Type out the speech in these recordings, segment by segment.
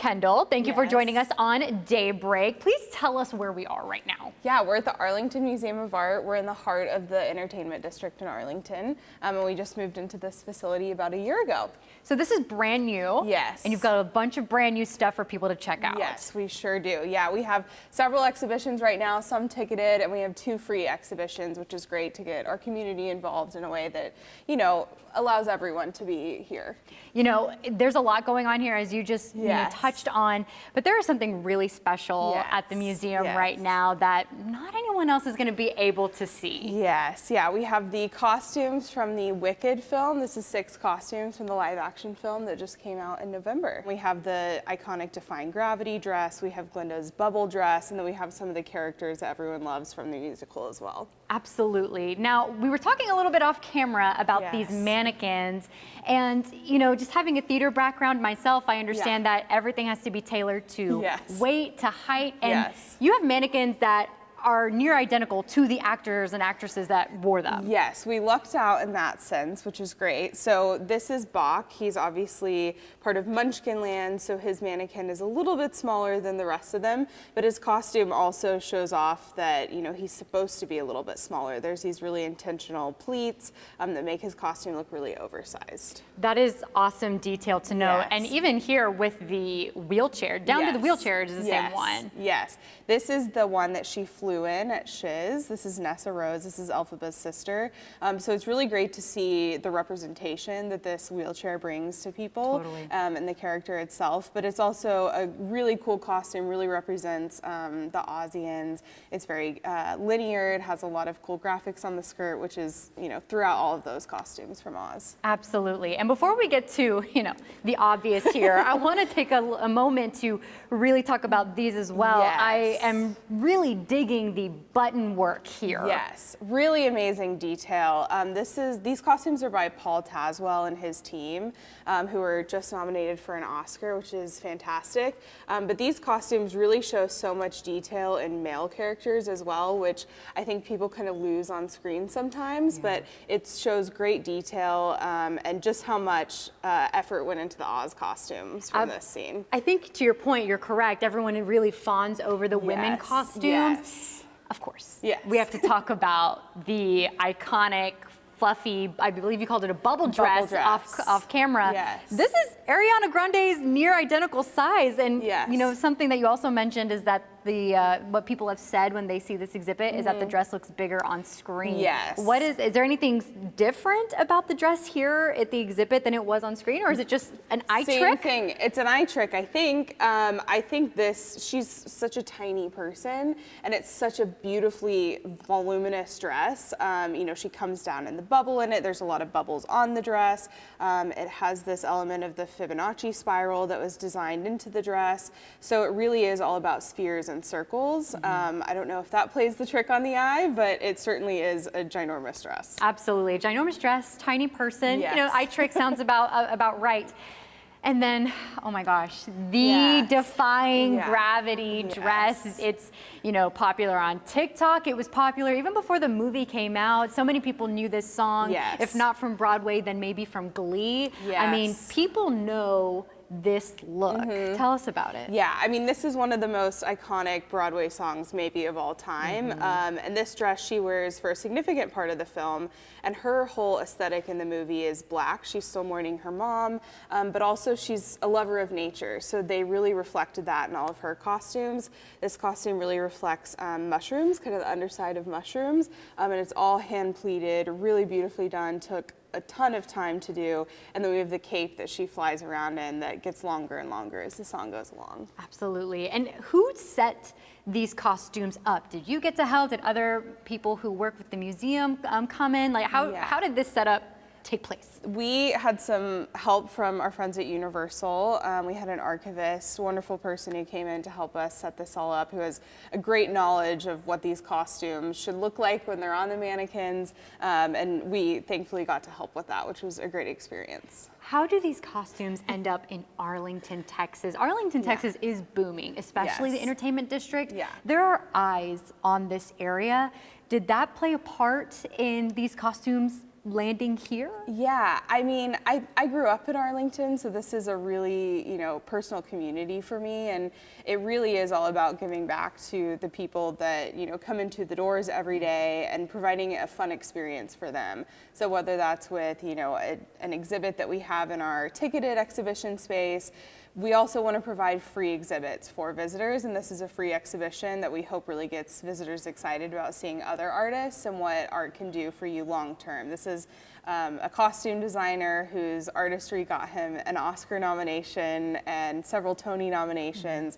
Kendall, thank you for Yes. joining us on Daybreak. Please tell us where we are right now. Yeah, we're at the Arlington Museum of Art. We're in the heart of the entertainment district in Arlington, and we just moved into this facility about a year ago. So this is brand new. Yes. And you've got a bunch of brand new stuff for people to check out. Yes, we sure do. Yeah, we have several exhibitions right now, some ticketed, and we have 2 free exhibitions, which is great to get our community involved in a way that, you know, allows everyone to be here. You know, there's a lot going on here, as you just Yes. touched on, but there is something really special Yes. at the museum Yes. right now that not anyone else is going to be able to see. Yes, yeah, we have the costumes from the Wicked film. This is 6 costumes from the live action film that just came out in November. We have the iconic Defying Gravity dress, we have Glinda's bubble dress, and then we have some of the characters that everyone loves from the musical as well. Absolutely. Now, we were talking a little bit off camera about Yes. these mannequins, and you know, just having a theater background myself, I understand that everything has to be tailored to Yes. weight, to height, and Yes. you have mannequins that are near identical to the actors and actresses that wore them. Yes, we lucked out in that sense, which is great. So this is Bach. He's obviously part of Munchkinland, so his mannequin is a little bit smaller than the rest of them, but his costume also shows off that, you know, he's supposed to be a little bit smaller. There's these really intentional pleats that make his costume look really oversized. That is awesome detail to know. Yes. And even here with the wheelchair, down to the Yes. wheelchair, it is the same Yes. one. Yes, this is the one that she flew in at Shiz. This is Nessa Rose. This is Elphaba's sister. So it's really great to see the representation that this wheelchair brings to people. Totally. And the character itself. But it's also a really cool costume, really represents the Aussians. It's very linear. It has a lot of cool graphics on the skirt, which is, you know, throughout all of those costumes from Oz. Absolutely. And before we get to, you know, the obvious here, I want to take a moment to really talk about these as well. Yes. I am really digging the button work here. Yes, really amazing detail. These costumes are by Paul Tazwell and his team, who were just nominated for an Oscar, which is fantastic. But these costumes really show so much detail in male characters as well, which I think people kind of lose on screen sometimes, but it shows great detail and just how much effort went into the Oz costumes from this scene. I think to your point, you're correct. Everyone really fawns over the women Yes, costumes. yes. Of course. Yes. We have to talk about the iconic fluffy, I believe you called it a bubble dress. Off camera. Yes. This is Ariana Grande's near identical size. And Yes. you know, something that you also mentioned is that the what people have said when they see this exhibit is that the dress looks bigger on screen. Yes. Is there anything different about the dress here at the exhibit than it was on screen, or is it just an eye Same trick? thing. It's an eye trick, I think. She's such a tiny person, and it's such a beautifully voluminous dress. You know, she comes down in the bubble in it. There's a lot of bubbles on the dress. It has this element of the Fibonacci spiral that was designed into the dress. So it really is all about spheres and circles. I don't know if that plays the trick on the eye, but it certainly is a ginormous dress. Absolutely, a ginormous dress, tiny person. Yes. You know, eye trick sounds about right. And then, oh my gosh, the Yes. Defying Yeah. Gravity dress. Yes. It's, you know, popular on TikTok. It was popular even before the movie came out. So many people knew this song. Yes. If not from Broadway, then maybe from Glee. I mean, Yes. people know this look. Tell us about it. Yeah, I mean, this is one of the most iconic Broadway songs maybe of all time. And this dress she wears for a significant part of the film. And her whole aesthetic in the movie is black. She's still mourning her mom, but also she's a lover of nature. So they really reflected that in all of her costumes. This costume really reflects mushrooms, kind of the underside of mushrooms. And it's all hand pleated, really beautifully done, took a ton of time to do. And then we have the cape that she flies around in that gets longer and longer as the song goes along. Absolutely. And who set these costumes up? Did you get to help? Did other people who work with the museum come in? Like, how did this setup take place? We had some help from our friends at Universal. We had an archivist, wonderful person who came in to help us set this all up, who has a great knowledge of what these costumes should look like when they're on the mannequins. And we thankfully got to help with that, which was a great experience. How do these costumes end up in Arlington, Texas? Arlington, Texas is booming, especially the Yes. entertainment district. Yeah. There are eyes on this area. Did that play a part in these costumes landing here? Yeah, I mean, I grew up in Arlington, so this is a really, personal community for me, and it really is all about giving back to the people that, come into the doors every day and providing a fun experience for them. So whether that's with, an exhibit that we have in our ticketed exhibition space, we also want to provide free exhibits for visitors, and this is a free exhibition that we hope really gets visitors excited about seeing other artists and what art can do for you long term. This is a costume designer whose artistry got him an Oscar nomination and several Tony nominations.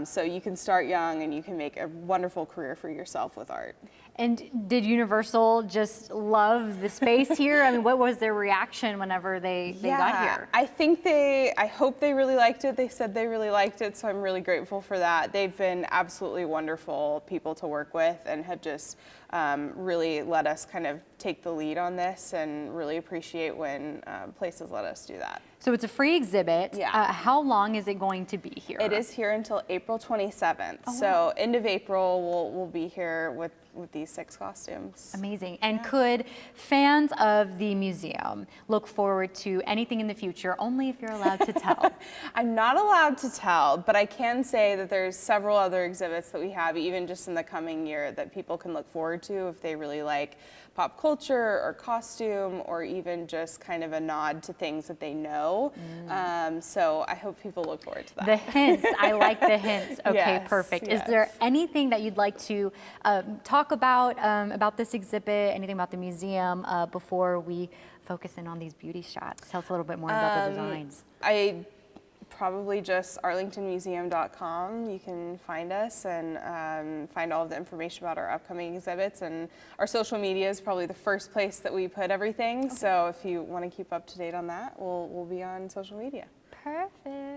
So you can start young and you can make a wonderful career for yourself with art. And did Universal just love the space here? I mean, what was their reaction whenever they got here? I hope they really liked it. They said they really liked it, so I'm really grateful for that. They've been absolutely wonderful people to work with and have just really let us kind of take the lead on this, and really appreciate when places let us do that. So it's a free exhibit. Yeah. How long is it going to be here? It is here until April 27th. Oh, so wow. End of April, we'll be here with these 6 costumes. Amazing. And could fans of the museum look forward to anything in the future, only if you're allowed to tell? I'm not allowed to tell, but I can say that there's several other exhibits that we have, even just in the coming year, that people can look forward to if they really like pop culture or costume, or even just kind of a nod to things that they know. So I hope people look forward to that. The hints. I like the hints. Okay, Yes, perfect. yes. Is there anything that you'd like to talk about this exhibit, anything about the museum before we focus in on these beauty shots? Tell us a little bit more about the designs. Probably just arlingtonmuseum.com. You can find us and find all of the information about our upcoming exhibits, and our social media is probably the first place that we put everything. Okay. So if you want to keep up to date on that, we'll be on social media. Perfect.